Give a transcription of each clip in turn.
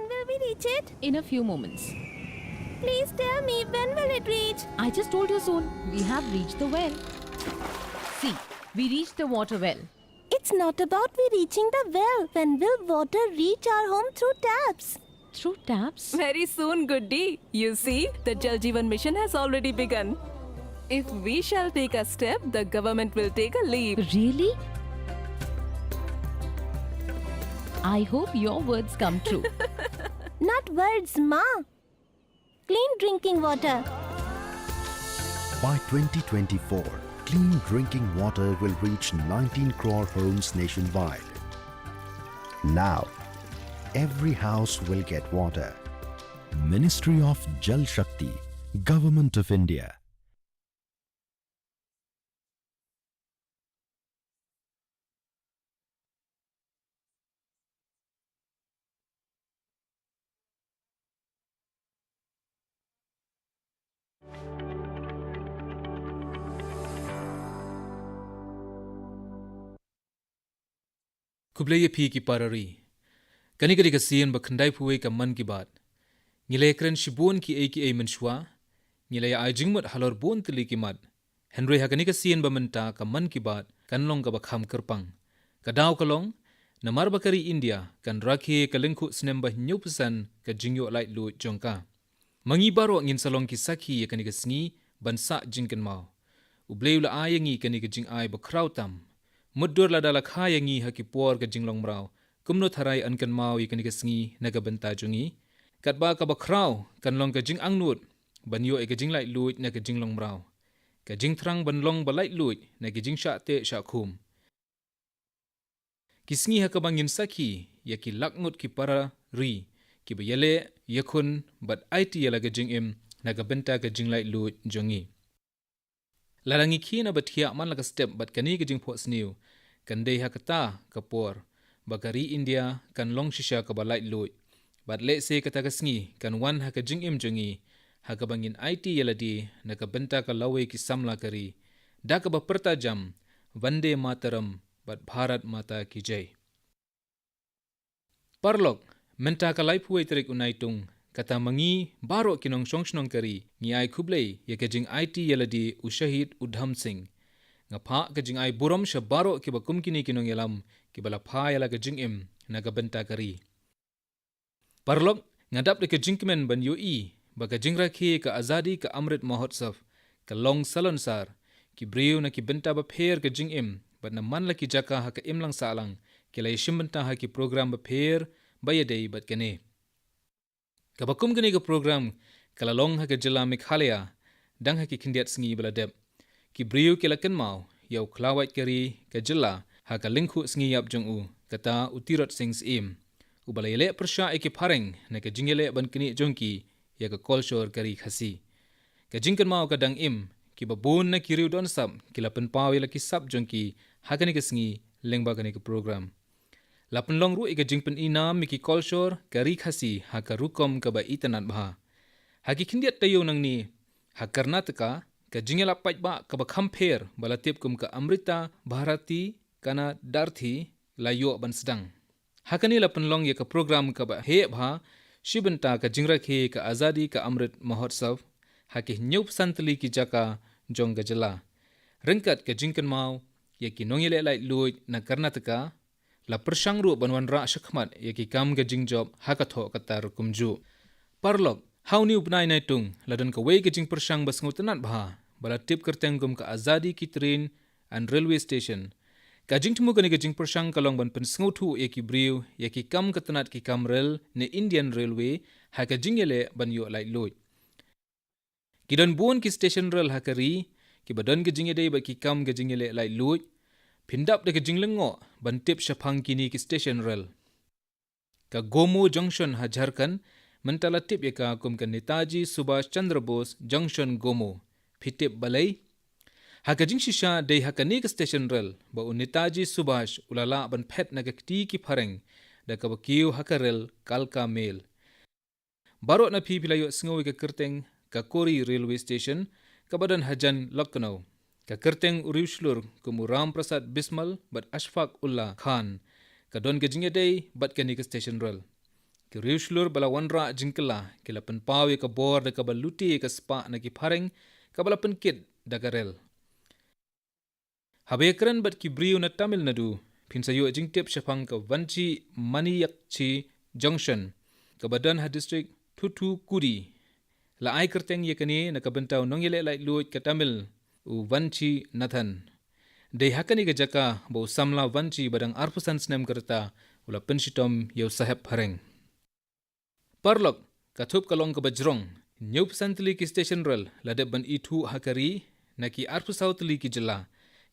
will we reach it? In a few moments. Please tell me, when will it reach? I just told you soon. We have reached the well. See, we reached the water well. It's not about we reaching the well. When will water reach our home through taps? Through taps? Very soon, Goody. You see, the Jal Jeevan mission has already begun. If we shall take a step, the government will take a leap. Really? I hope your words come true. Not words, Ma. Clean drinking water. By 2024, clean drinking water will reach 19 crore homes nationwide. Now, every house will get water. Ministry of Jal Shakti, Government of India. Kublaya P ki parari. Kani kasian ba khandai puwe ka man ki baat. Ngilay kren shibun ki ay menshwa. Ngilay ay jingmat halor bon tili ki mat. Henry ha kani kasian ba menta ka man ki baat kanlong ka ba kham kerpang. Kadaw kalong na marbakari India kan rakhe ka lingku snem ba nyupusan ka jingyo light lu jongka. Mangi baro ngin salong ki sakhi ya kani kasngi bansa jingken mau. Ublay la ayangi kani ka jing ay ba krautam. Mudur la dala khaya ngi haki por ka jinglong mrao kumno tharai an kan mau ikani ka sngi naga benta jungi katba ka bakrao kan long ka jing angnut banyo e ka jing lai luit na ka jinglong mrao ka jing thrang ban long ba lai luit na ka jing sha te sha khum kisngi ha ka bangin sakhi yaki lakngut ki para ri ki bayele yakun bat it yala ka jing im na ka benta ka jing lai luit jungi Larangi kina batia man laka step bat kani ka jing pos new kan dei hakata kapor bakari India kan long shisha ka balait loy bat le se kata kasngi kan wan haka jing im jungi haka bangin IT yaladi naka benta ka lawe ki samla kari daka ba perta jam vande mataram bat bharat mata ki jai parlok menta ka lai puwe terik unaitung kata mangi baro kinong song kari ngi ai kublei ya ke jing IT yaladi ushahid udham singh nga pha ke jing ai burom sha baro ki ba kumkini kinong yalam ki bala pha yala ke jing im na ga benta kari parlok ngadap de ke jingmen ban ui ba ka jing rakhi ka azadi ka amrit mahotsav ka long salon sar ki briu na ki benta ba pher ke jing im ba na man la ki jaka ha ka imlang salang ki lai shimbenta ha ki program ba pher ba yadei bat kene Kabakum gani ka program kalalong ha ka jila Meghalaya dang ha ki kindiat sngi bala dep ki briu ke lakan mau yau klawait kari ka jila ha ka lingku sngi yap jong u kata utirot sings im ubala yele persha e ki pareng na ka jingele ban kini jongki ya ka kolshor kari khasi ka jingkan mau ka dang im ki babun na ki riu don sab ki lapan paw yela ki sab jongki ha ka ni ka sngi lengba gani ka program Lapan long ru ika jingpen inam miki kolshor kari khasi ha ka rukom ka ba itanat bha. Ha ki kindiat tayo nang ni ha Karnataka ka jingela pait ba ka ba khamper balatip kum ka Amrita Bharati kana darthi layo ban sedang. Ha kani lapan long ya ka program ka ba he bha shibenta ka jingrakhe ka azadi ka Amrit Mahotsav ha ki nyup santli ki jaka jong ga jala. Rengkat ka jingkan mau ya ki nongile lai luit na Karnataka la persang ru banwan ra shakmat yaki kam ga jingjob hakatho katar kumju parlok how new bnai nai tung ladan ka wei ga jing persang bas ngutanat bha bala tip kerteng gum ka azadi ki train and railway station ka jing tumu ga jing persang kalong ban pen sngutu yaki briu yaki kam katanat ki kam rail ne Indian Railway ha ka jingele ban yo lai loy kidan buon ki station rail hakari ki badan ga jingede ba ki kam ga jingele lai loy Pindap de ke jinglengo bantip shapang kini ki station rail. Ka Gomo Junction ha Jharkhand mentala tip ya ka kum ka Netaji Subhash Chandra Bose Junction Gomo. Pitip balai. Ha ka jing shisha de ha ka ni ka station rail ba u Netaji Subhash ulala ban phet na ka ti ki pareng da ka bakiu ha ka rail kalka mail. Barot na pi pilayo sngowi ka kerteng ka Kori Railway Station ka badan hajan Lucknow. Ka kerteng uriuslur kumu Ram Prasad Bismal bat Ashfaq Ullah Khan ka don ka jingedei bat ka ni ka station rail. Ki riuslur bala wanra jingkela ki lapen pawe ka bor da ka baluti ka spa na ki pareng ka bala penkit da garel. Habekran bat ki briu na Tamil Nadu pinsayo jingtip syapang ka Vanchi Maniyakchi Junction ka Badan ha district Thuthukudy. La ai kerteng yakani na kabentaw nong yele lai luit ka Tamil u Vanchi Nathan. Dei hakani ka jaka bo samla Vanchi badang arpusan snem kerta ula penshitom yau sahep hareng. Parlok kathup kalong ka bajrong nyup santli ki station rel ladep ban itu hakari na ki arpusau tli ki jela.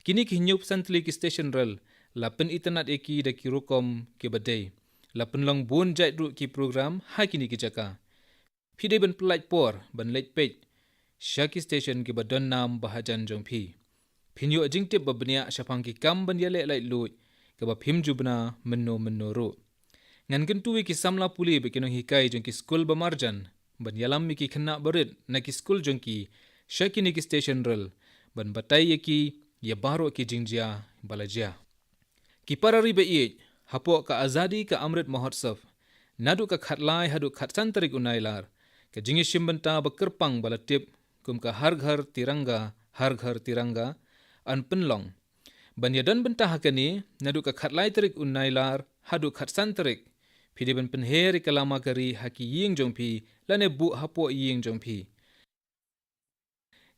Kini ki nyup santli ki station rel la pen itanat eki da ki rukom ki badai. La pen long bun jait ru ki program ha kini ki jaka. Pide ban pelait por ban leit pej. Syaki station ki badon nam bahajan jong pi. Pinyo jingtip babnia syapang ki kam ban yale lait lut ke bab him jubna menno ru. Ngan kentuwi ki samla puli bekinong hikai jong ki skul bamarjan ban yalam mi ki kena berit na ki skul jong ki syaki ni ki station rel ban batai yeki ya baro ki jingjia balajia. Ki parari be'ij hapo ka azadi ka amrit mahotsav nadu ka khatlai hadu khatsan tarik unailar ka jingishim banta bakerpang balatip kum ka har ghar tiranga an penlong ban yadan benta hakani nadu ka khatlai tarik unailar hadu khatsan tarik pide ban penheri kalama kari haki ying jongpi lane bu hapo ying jongpi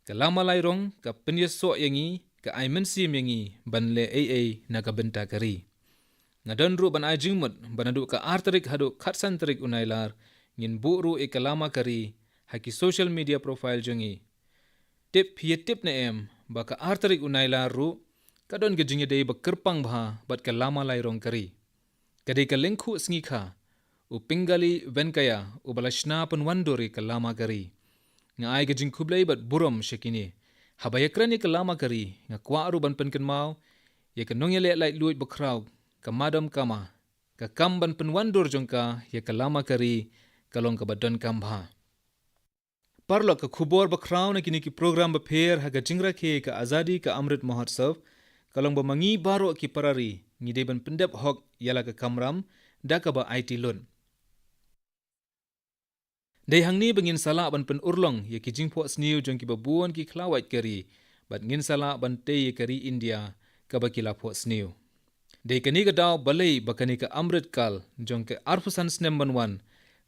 kalama lairong ka penyeso yangi ka aimensim yangi ban le na ka benta kari ngadon ru ban ajingmut banadu ka artarik hadu khatsan tarik unailar ngin bu ru kalama kari haki social media profile jongi tip na baka artarik unailar ru kadon gejingye dei bakerpang bha bat kalama lairong kari kadai ka lengku sngikha u pingali venkaya u balashna pun wandori kalama kari nga ai gejing kublai bat burom shekini habayakrani kalama kari nga kwaru ban penken mau ye kanong yele lai luit bakraw kamadam kama ka kamban pen wandur jongka ye kalama kari kalong ka badon kambha parlo ka khubor bakraw na kini ki program ba pher ha gajingra ke ka azadi ka amrit mahotsav kalong ba mangi baro ki parari ngide ban pendep hok yala ka kamram da ka ba IT lun dei hangni bangin sala ban pen urlong ye ki jingpho sniu jong ki babuon ki khlawait kari bat ngin sala ban te ye kari India ka ba kila pho sniu dei kani ka daw balei bakani ka amrit kal jong ke arfusan snem ban wan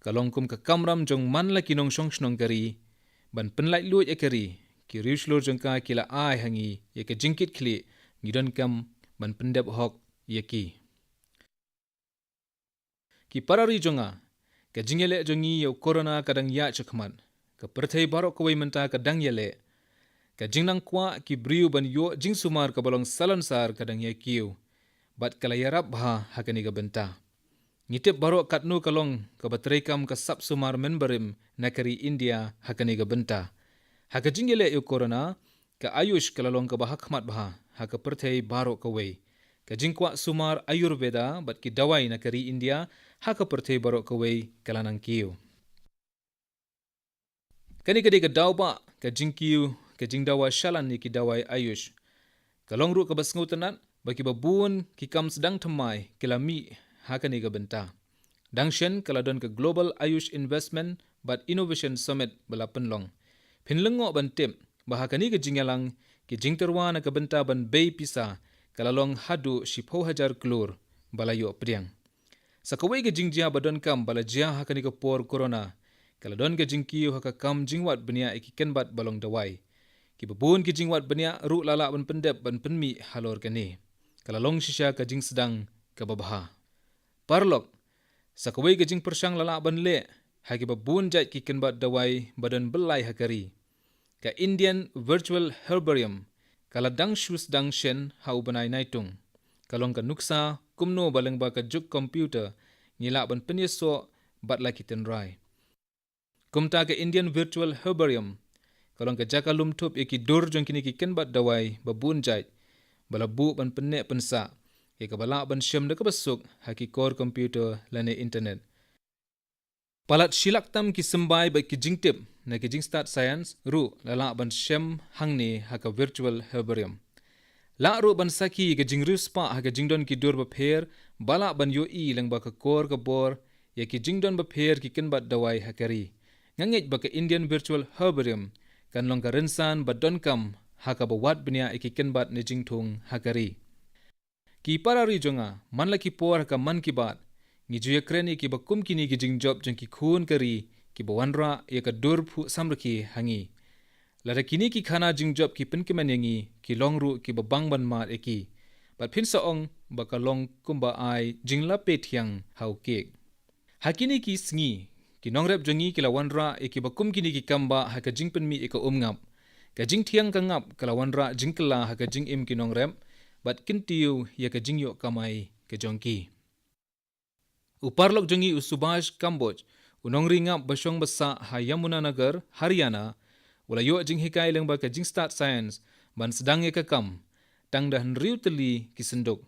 kalong kum ka kamram jong man la kinong shong shnong kari ban penlait luit ye kari ki riuslur jong ka kila ai hangi ye ka jingkit khli ngidon kam ban pendep hok ye ki parari jonga ka jingele jongi yo corona kadang ya chakman ka perthai barok kawai menta ka dang yele ka jingnang kwa ki briu ban yo jingsumar ka balong salansar kadang ye kiu bat kala yarap bha hakani ka benta ngitip barok katnu kalong ka batrekam ka sap sumar memberim nakari India hakani ka benta haka jingele yo corona ka ayush kalalong ka bahakmat bha haka perthai barok kawai ka jingkwa sumar ayurveda bat ki dawai nakari India haka perthai barok kawai kalanang kiu kani kadi ka dawba ka jingkiu ka jingdawa shalan ni ki dawai ayush kalong ru ka basngutanat baki babun ki kam sedang thamai kilami hakani ka benta dangshen kaladon ka global ayush investment but innovation summit balapan long pinlengo bantim bahakani ka jingalang ki jingterwa na ka benta ban bay pisa kalalong hadu 10,000 klur balayo priang sakawai ka jingjia badon kam balajia hakani ka por corona kaladon ka jingkiu haka kam jingwat benia ikiken bat balong dawai ki babun ki jingwat benia ru lala ban pendep ban penmi halor kani kalalong shisha ka jing sedang ka babha parlok sakawai ka jing persyang lala ban le haki babun jait ki ken bat dawai badan belai hakari ka Indian virtual herbarium kaladang shus dang shen hau banai naitung kalong ka nuksa kumno baleng ba ka juk computer ngila ban penyeso bat la kiten rai kumta ka Indian virtual herbarium kalong ka jaka lumtup iki dur jong kini ki ken bat dawai babun jait balabu ban penne pensa ke ka bala ban shem de ka basuk haki core computer lane internet palat shilak tam ki sembai ba ki jingtip na ki jing start science ru lala ban shem hangni haka virtual herbarium la ru ban saki ka jing ruspa haka jingdon ki dur ba pher bala ban yo i lang ba ka core ka bor ya ki jingdon ba pher ki ken bat dawai hakari ngangej ba ka Indian Virtual Herbarium kan long ka rensan ba don kam haka ba wat bnia ki ken bat ne jingthong hakari ki parari jonga man la ki por ka man ki bat ngi juya kreni ki ba kum kini ki jingjob jong ki khun kari ki ba wanra ya ka dur phu samraki hangi lara kini ki khana jingjob ki pen ki manyangi ki longru ki ba bangban mat eki bat phin sa ong ba ka long kumba ai jingla pe thiang hau kek hakini ki sngi ki nongrep jongi ki la wanra eki ba kum kini ki kamba ha ka jingpen mi eka ngap ka jing thiang ka ngap ka la wanra jingkla ha ka jing im ki nongrep bat kintiu ya ka jingyo kamai ka jongki uparlok jongi usubash kamboj unongri ngap basyong basa ha Yamuna Nagar Haryana wala yo jing hikai leng ba ka jing start science ban sedang ya ka kam tang dah riu teli ki senduk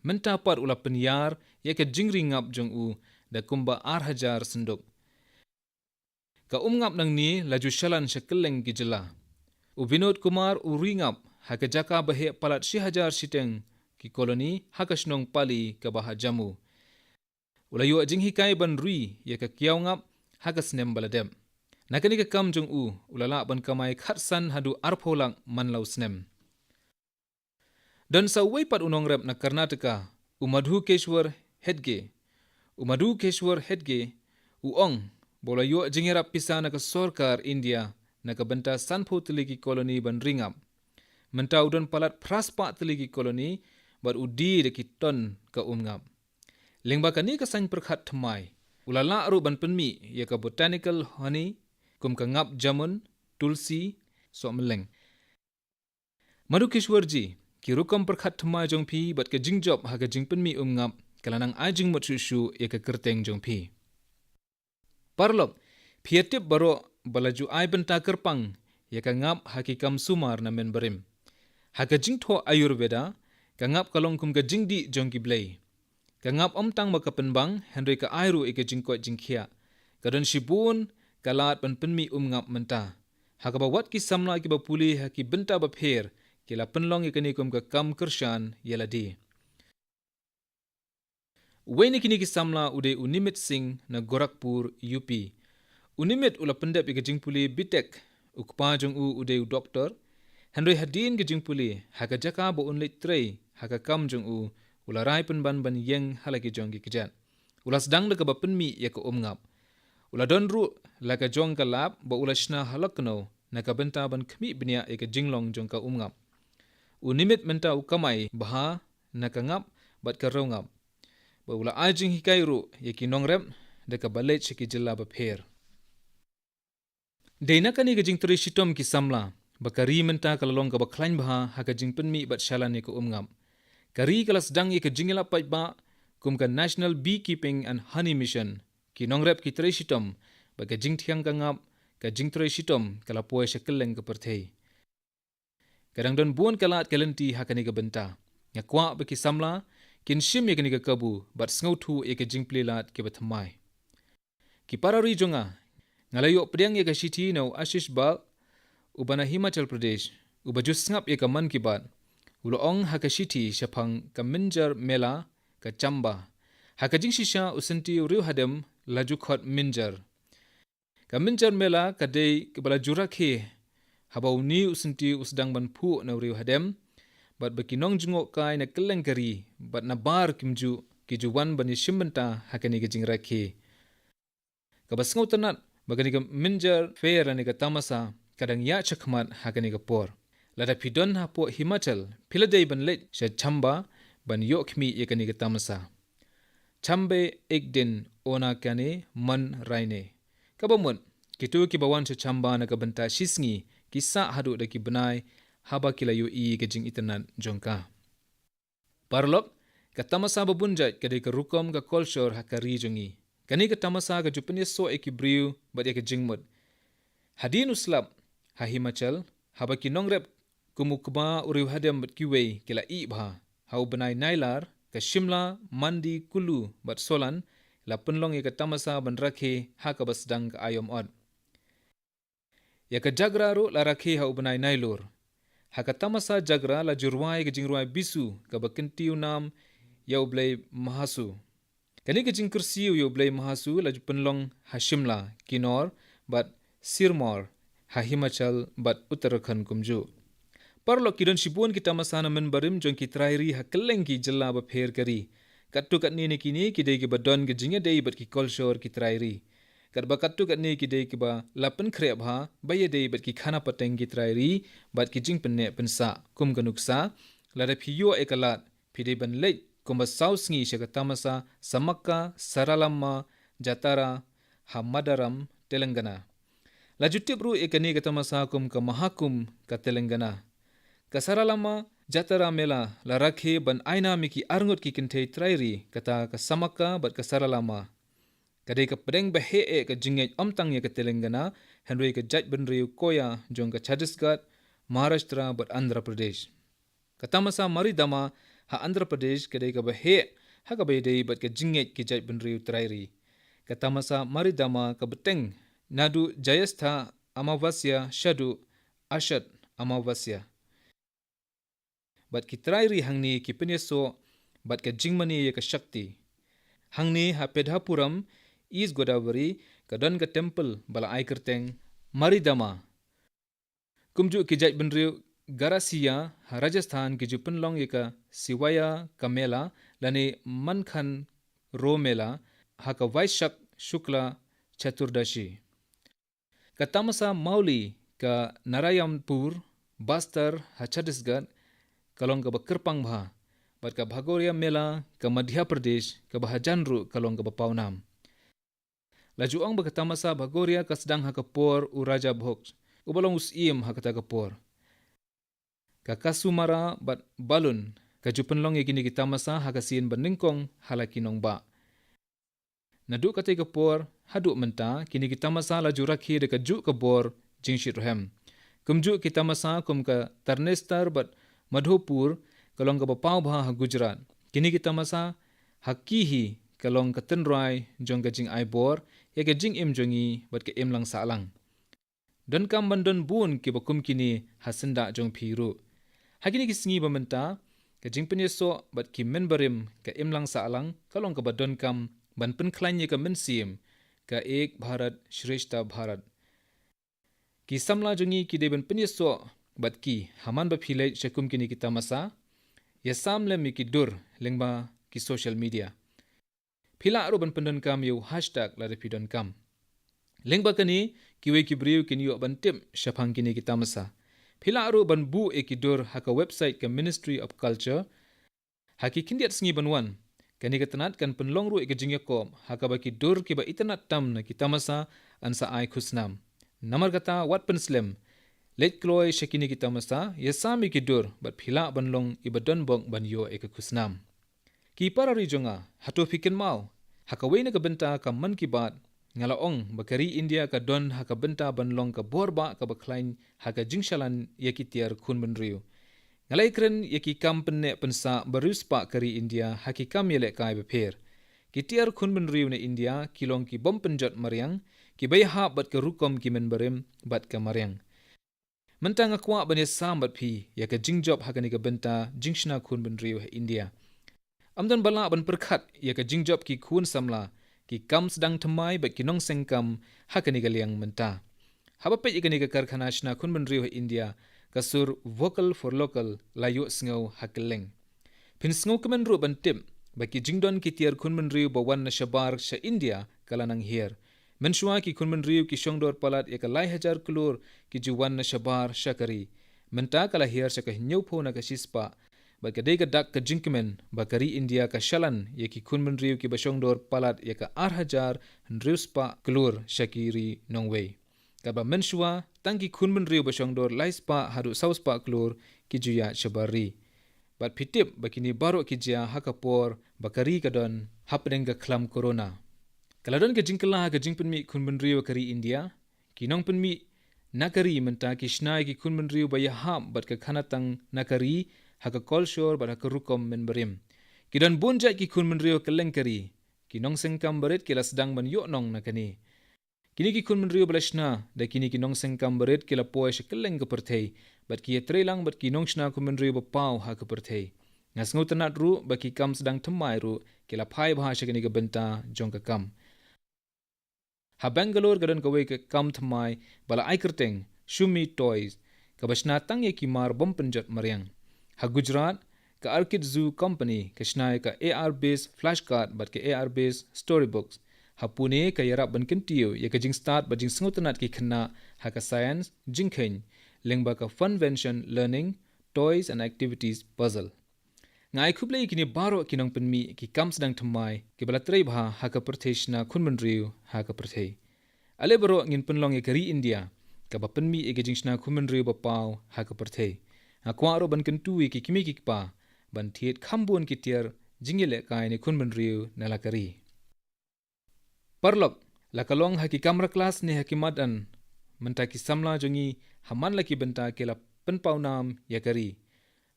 menta par ula penyar ya ka jing ringap jong u da kumba hajar senduk ka ngap nang ni laju shalan shakeleng ki jela u Vinod Kumar u ringap ha ka jaka bahe palat 6,000 siteng ki koloni ha ka snong pali ka baha jamu ula yo jing hikai ban rui ya ka kiau ngap ha ka snem baladem nakani ka kam jong u ulala ban kamai khatsan hadu arpholang manlau snem dan sa pat unong rep na Karnataka Umadhukeshwar Hedge uong bola yo jingera pisana ka sorkar India na ka benta sanpho tiligi koloni ban ringap menta udon palat praspa tiligi koloni bar udi de ki ton ka umngap lengba kani ka sang perkhat thmai ulala aru ban penmi ya ka botanical honey kum ka ngap jamun tulsi someleng Madhukeshwarji ki rukam perkhat thmai jongphi bat ka jingjob ha ka jingpenmi umngap kalanang ajing motsushu ya ka kerteng jongphi parlok phiatip baro balaju ai benta kerpang ya ka ngap hakikam sumar na menbarim ha ka jingtho ayurveda ka ngap kalong kum ka jingdi jongki blai ka ngap omtang ba ka penbang henry ka airu e ka jingko jingkhia ka don shibun kalat ban penmi ngap menta ha ka ba wat ki samla ki ba puli ha ki benta ba pher ki la penlong e kani kum ka kam kershan yeladi Weni kini ki samla ude Unimit Singh na Gorakhpur UP Unimit ula pendep e ka jingpuli bitek ukpa jong u ude doktor Henry Hadin ke jingpuli ha ka jaka ba unlit trei ha ka kam jong u ula rai penban ban yeng halaki jong ki kejat ula sedang de ka ba penmi ya ka ngap ula donru la ka jong ka lap ba ula shna halakno na ka benta ban khmi bnia e ka jinglong jong ka ngap Unimit menta ukamai baha na ka ngap bat ka ngap ba ula ajing hikai ru ya ki nongrep de ka balej ki jilla ba pher deina kani ka jing tri shitom ki samla ba kari menta ka long ka ba klain baha ha ka jing penmi bat shalan ni ka ngap kari kala sedang ye ka jingila pai ba kum ka National Beekeeping and Honey Mission ki nongrep ki tri shitom ba ka jing thiang ka ngap ka jing tri shitom kala poe shakeleng ka perthei kadang don buon kalat kalenti ha kani ka benta ya kwa ba ki samla kin shim ye kani ka kabu bat sngo thu ye ka jing plilat ke bathmai ki parari jonga ngalayo pediang ye ka shiti no Ashish Bal ubana Himachal Pradesh ubajus ngap ye ka man ki bat uloong ha ka shiti shapang ka minjar mela ka chamba ha ka jing shisha usanti riu hadem laju khot minjar ka minjar mela ka dei ke bala jurakhe habau ni usanti usdang ban phu na riu hadem bat bakinong jungo kai na kelengkari bat na bar kimju ki juwan bani shimbenta hakani ke jingrakhe ka basngau tanat bagani ka minjar fair ani ka tamasa kadang ya chakmat hakani ka por lada pidon ha po Himachal philadei ban let sha chamba ban yokmi ekani ka tamasa chambe ekdin ona kane man raine kabamon kitu ki bawan cha chamba na ka banta shisngi kisa hadu da ki banai haba kila yu i ke jing itanan jongka parlok ka tamasa babunjat ka de ka rukom ka culture hakari jongi kani ka tamasa ka jupani so ekibriu bat ya ka jingmut hadin uslap ha Himachal haba ki nongrep kumukba uriu hadam bat kiwe kila i bha hau banai nailar ka Shimla mandi kulu bat solan la penlong ya ka tamasa ban rakhe ha ka basdang ka ayom od ya ka jagra ro la rakhe hau banai nailur haka tamasa jagra la jurwai ke jingruai bisu ka bakentiu nam yau blai mahasu Kani ke jing kursi yo blai mahasu laju penlong Hashimla Kinor bat Sirmor ha Himachal bat Uttarakhand kumju. Parlo kidon shibun kita masana men barim jong ki trairi ha keleng ki jella ba pher kari. Kattu kat ni kini ki dei ki badon ke jinga dei bat ki kolshor ki trairi. Kat ba kattu kat ni ki dei ki ba lapen kre bha ba ye dei bat ki khana pateng ki trairi bat ki jing penne pensa kum kanuksa lada phiyo ekalat phide ban leit kumba saus ngi shakatamasa samakka saralamma jatara hamadaram Telangana. Laju tibru ekani katamasa kum ka mahakum ka Telangana. Kasaralama jatara mela la rakhe ban aina miki arngot ki kintei trairi kata ka samakka bat kasaralama. Kadai ka pedeng bahe ka jingej omtang ya ka Telangana henry ka jaj benriu koya jong ka Chhattisgarh Maharashtra bat Andhra Pradesh. Katamasa maridama ha Andhra Pradesh kadai ka bahe ha ka baydei bat ka jingej ki jaj benriu trairi. Katamasa maridama ka beteng nadu jayastha amavasya shadu ashad amavasya. Bat ki trairi hangni ki penyeso bat ka jingmani ya ka shakti. Hangni ha Pedhapuram East Godavari ka don ka temple bala ai kerteng maridama. Kumju ki jaj benriu Garasiya ha Rajasthan ki ju penlong ya ka Siwaya Kamela lani Mankhan Romela ha ka Vaishak Shukla Chaturdashi. Katamasa Mauli ka Narayanpur Bastar ha Chhattisgarh kalong ka Kerpang bha bat ka Bhagoria Mela ka Madhya Pradesh ka Bahajanru kalong ka Paunam. Laju ang bakatamasa Bhagoria ka sedang ha kapor u Raja Bhog ubalong usim ha kata kapor. Ka Kasumara bat Balun ka jupenlong yakini kitamasa ha kasin baningkong halakinong ba. Nadu kate kapor hadu menta kini kitamasa laju rakhi de ka ju kabor jingshit rohem. Kumju kitamasa kum ka Tarnestar bat Madhopur kalong ka Bapau bha ha Gujarat. Kini kitamasa hakihi kalong ka Tenrai jong ka jing aibor ya ka jing im jongi bat ka im lang salang. Don kam bandon bun ki bakum kini hasenda jong phiru. Hakini kisingi bamenta ka jing penyeso bat ki menbarim ka im lang salang kalong ka badon kam ban penklanya ka mensim ka ek Bharat Shreshta Bharat. Ki samla jongi ki deben penyeso bat ki haman ba philai shakum kini kita masa ya samle mi ki dur lengba ki social media. Phila aro ban pendon kam yo hashtag la repidon kam. Lengba kani kiwe ki briu kini yo ban tim shapang kini kita masa. Phila aro ban bu ekidur haka website ka Ministry of Culture haki kindiat sngi banwan kani katanat kan penlong ru ekajing yakom haka baki dur ki ba itanat tam na kita masa ansa ai khusnam. Namar kata wat penslam let kloy shakini kita masa yasami ki dur bat phila banlong ibadon bong ban yo ekakusnam. Ki parari jonga hato fikin mau haka wena ka benta ka man ki bat ngalaong bakari India ka don haka benta banlong ka borba ka baklain haka jingshalan yakitiar kun benriu. Ngalai kren yaki kam penne pensa baruspa kari India haki kam yelek kai beper. Kitiar kun benriu na India kilong ki bom penjot mariang ki bayha bat ka rukom ki menbarim bat ka mariang. Mentang akwa bani sambat pi ya ka jingjob haka ni ka benta jingshna kun benriu India. Amdan bala ban perkhat ya ka jingjob ki kun samla ki kam sedang temai bat ki nong sengkam haka ni ka liang menta. Habapet ya ka ni ka karkhana shna kun benriu India kasur vocal for local layu sngau hakeleng. Pin sngau kemen ru ban tim baki jingdon ki tiar kun benriu bawan na shabar sha India kalanang hier. Menshua ki kun benriu ki shongdor palat ya ka lai hajar kulur ki juwan na shabar shakari. Menta kala hier sha ka hinyau na ka shispa baka dei ka dak ka jingkemen bakari India ka shalan ya ki kun benriu ki bashongdor palat ya ka 8,000 nriuspa kulur shakiri nongwei. Kaba menshua tangki kun benriu bashongdor laispa hadu sauspa kulur ki juya shabari. Bat pitip bakini baro ki jia hakapor bakari kadon hapdeng ka klam corona. Kaladon ka jingkala ka jingpenmi kun benriu kari India ki nong penmi nakari menta ki shnai ki kun benriu bayaham bat ka khanatang nakari haka kolshor bat haka rukom menberim. Kidon bunjai ki kun benriu kelengkari ki nong sengkam berit kila sedang ban yok nong nakani. Kini ki kun menriu balashna da kini ki nong sengkam berit kila poe shekeleng ke perthei bat ki trelang bat ki nong shna kun menriu bapau ha ke perthei. Ngas ngutanat ru baki kam sedang temai ru kila pai bahasa kini ke benta jong ke kam. Ha Bangalore gadan kawe ke kam temai bala ai kerteng Shumi Toys ka basna tang ye kimar bom penjat mariang. Ha Gujarat ka Arcade Zoo Company ka shnai ka AR based flashcard bat ke AR based storybooks. Ha Pune ka yarap ban kentiu ye ka jing start ba jing sngutanat ki khna ha ka science jingkhen lengba ka funvention learning toys and activities puzzle. Ngai khublei kini baro kinong penmi ki kam sedang temai ki bala trei bha ha ka pertheshna khunmanriu ha ka perthei. Ale baro ngin penlong ye kari India ka ba penmi e gejing shna khunmanriu ba pau ha ka perthei. Ha kwaro ban kentui ki kimi ki pa ban thiet khambun ki tier jingile kai ni khunmanriu nala kari. Parlok la kalong ha ki kamra class ni hakimadan menta ki samla jongi haman la ki benta ke la penpau nam ya kari.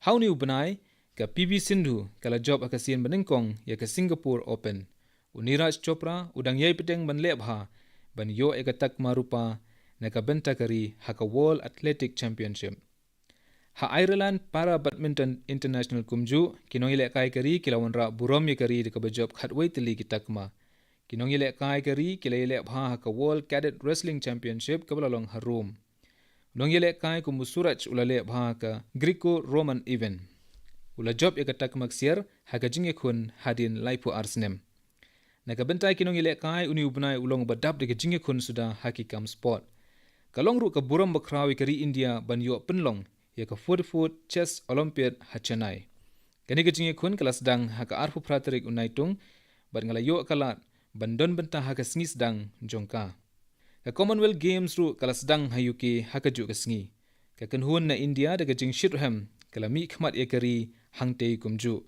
How ni ubanai ka PV Sindhu kala job akasian benengkong ya ka Singapore Open. Uniraj Chopra udang yai peteng ban lebha ban yo ekatak marupa na ka benta kari ha ka World Athletic Championship. Ha Ireland Para Badminton International kumju kinong ile kai kari kilawan ra burom ye kari de ka job khatwei tili ki takma. Kinong ile kai kari kila ile bha ha ka World Cadet Wrestling Championship ka balalong ha Rome. Nong ile kai ku musuraj ulale bha ka Greco-Roman event. Ula job ya katak maksier haga jinge kun hadin laipu arsnem. Naga bentai kinong ile kai uni ubnai ulong badab de jinge kun sudah hakikam sport. Kalong ru ka buram bakrawi kari India ban yo penlong ya ka 40-foot chess Olympiad hachanai. Kani ka jinge kun kala sedang haka arfu praterik unaitung bat ngala yo kalat bandon benta haka sengi sedang jongka. Ka Commonwealth Games ru kala sedang hayuki haka ju ka sengi. Ka kenhun na India de ka jing Shirham kala mi khmat ye kari hangtei kumju.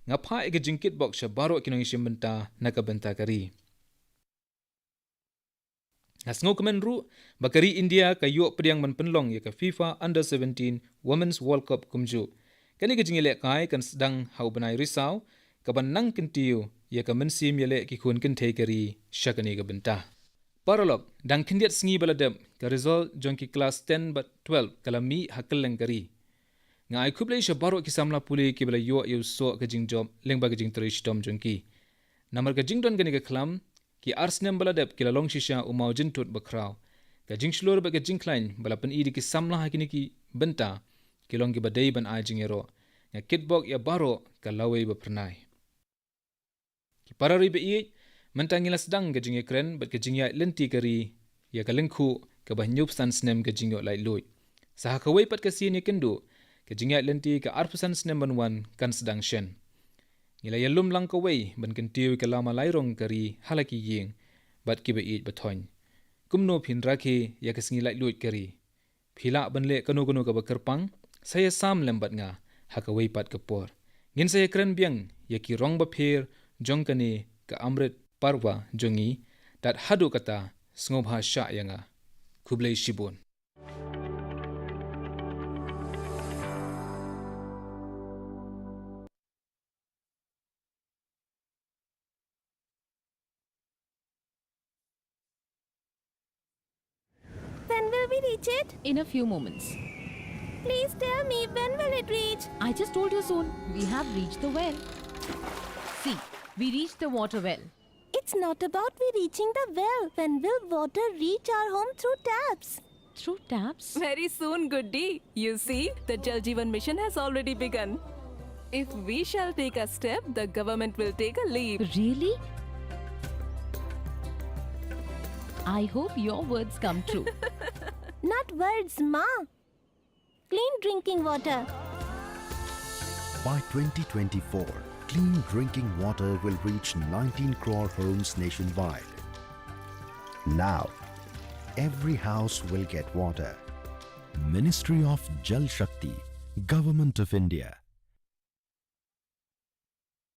Ngapa ega jingkit box baro kinong isim benta naka benta kari. Nasngo kemen ru bakari India ka yo pediang man penlong ya ka FIFA Under 17 Women's World Cup kumju. Kani ka jingile kai kan sedang hau benai risau ka banang kentiu ya ka mensim yele ki kun kentei kari syakani ka benta. Paralog dang kindiat sengi baladep ka result jongki kelas 10 but 12 kalami hakeleng kari. Ngai kublai shabaro ki samla puli ki bala yo yu so ka jing job lengba ka jing trish tom jongki. Namar ka jing don gani ka klam ki arsnem bala dep ki lalong shisha umau jintut bakraw. Ka jing shlor ba ka jing klein bala pen idi ki samla hakini ki benta ki long ki badai ban ai jing ero. Nga kitbok ya baro ka lawai ba pernai. Ki parari ba iik mentangila sedang ka jing ekren bat ka jing ya lenti kari ya ka lengku ka bah nyup san snem ka jing yo lai lui. Saha ka pat ka siya ni kendu ka jingat lenti ka arpusan snemban wan kan sedang shen. Ngila yalum lang ka way ban kentiu ka lama lairong kari halaki ying bat kiba iit batoin. Kumno pin raki ya ka singi lai luit kari. Pila ban le kanu ka bakerpang saya sam lembat nga haka way pat kapor. Ngin saya keren biang ya ki rong bapir jong kani ka amrit parwa jongi dat hadu kata sngobha sya yanga kublai shibun. When will we reach it? In a few moments. Please tell me, when will it reach? I just told you soon. We have reached the well. See, we reached the water well. It's not about we reaching the well. When will water reach our home through taps? Through taps? Very soon, Goody. You see, the Jal Jeevan mission has already begun. If we shall take a step, the government will take a leap. Really? I hope your words come true. Not words, Ma. Clean drinking water. By 2024, clean drinking water will reach 19 crore homes nationwide. Now, every house will get water. Ministry of Jal Shakti, Government of India.